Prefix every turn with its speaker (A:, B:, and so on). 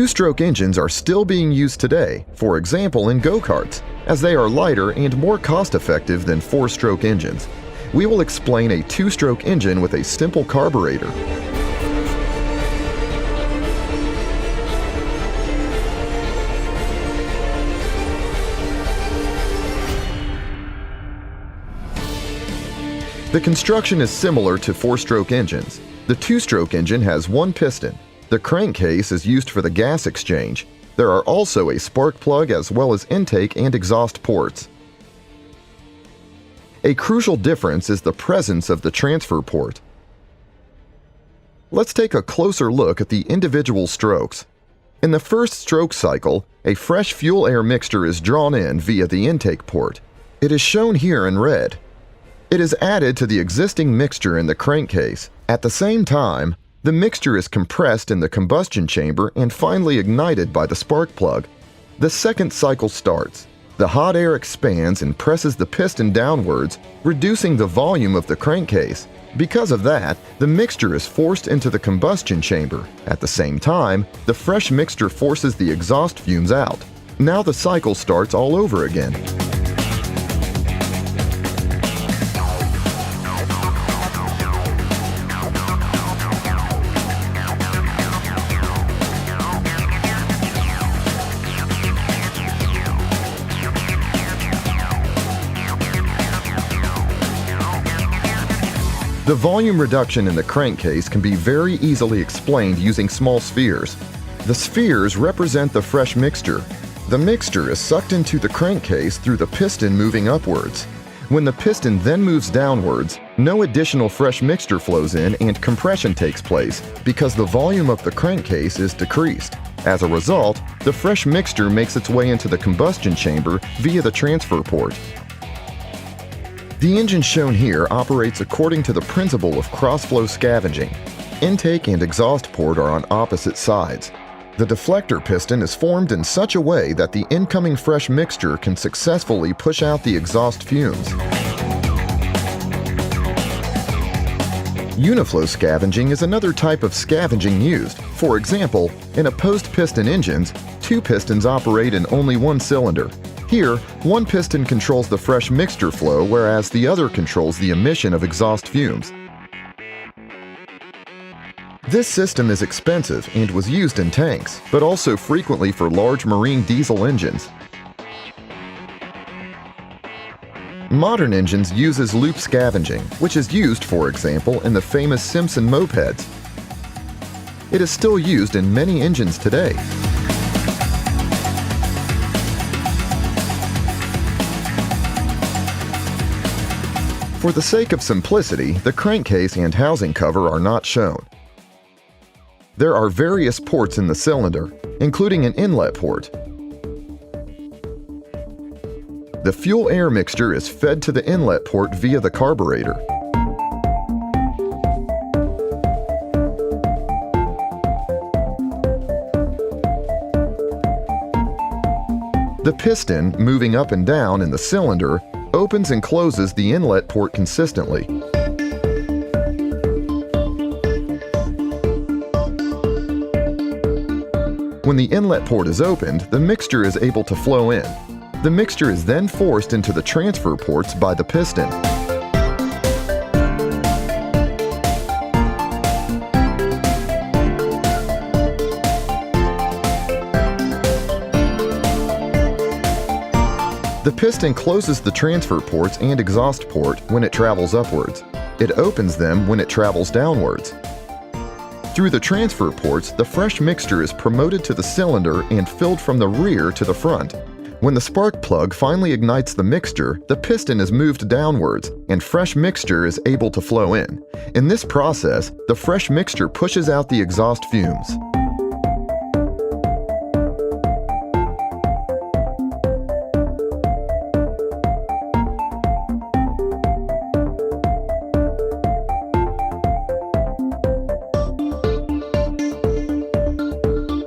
A: Two-stroke engines are still being used today, for example in go-karts, as they are lighter and more cost-effective than four-stroke engines. We will explain a two-stroke engine with a simple carburetor. The construction is similar to four-stroke engines. The two-stroke engine has one piston. The crankcase is used for the gas exchange. There are also a spark plug as well as intake and exhaust ports. A crucial difference is the presence of the transfer port. Let's take a closer look at the individual strokes. In the first stroke cycle, a fresh fuel-air mixture is drawn in via the intake port. It is shown here in red. It is added to the existing mixture in the crankcase. At the same time, the mixture is compressed in the combustion chamber and finally ignited by the spark plug. The second cycle starts. The hot air expands and presses the piston downwards, reducing the volume of the crankcase. Because of that, the mixture is forced into the combustion chamber. At the same time, the fresh mixture forces the exhaust fumes out. Now the cycle starts all over again. The volume reduction in the crankcase can be very easily explained using small spheres. The spheres represent the fresh mixture. The mixture is sucked into the crankcase through the piston moving upwards. When the piston then moves downwards, no additional fresh mixture flows in and compression takes place because the volume of the crankcase is decreased. As a result, the fresh mixture makes its way into the combustion chamber via the transfer port. The engine shown here operates according to the principle of cross-flow scavenging. Intake and exhaust port are on opposite sides. The deflector piston is formed in such a way that the incoming fresh mixture can successfully push out the exhaust fumes. Uniflow scavenging is another type of scavenging used. For example, in opposed piston engines, two pistons operate in only one cylinder. Here, one piston controls the fresh mixture flow, whereas the other controls the emission of exhaust fumes. This system is expensive and was used in tanks, but also frequently for large marine diesel engines. Modern engines uses loop scavenging, which is used, for example, in the famous Simpson mopeds. It is still used in many engines today. For the sake of simplicity, the crankcase and housing cover are not shown. There are various ports in the cylinder, including an inlet port. The fuel-air mixture is fed to the inlet port via the carburetor. The piston, moving up and down in the cylinder, opens and closes the inlet port consistently. When the inlet port is opened, the mixture is able to flow in. The mixture is then forced into the transfer ports by the piston. The piston closes the transfer ports and exhaust port when it travels upwards. It opens them when it travels downwards. Through the transfer ports, the fresh mixture is promoted to the cylinder and filled from the rear to the front. When the spark plug finally ignites the mixture, the piston is moved downwards and fresh mixture is able to flow in. In this process, the fresh mixture pushes out the exhaust fumes.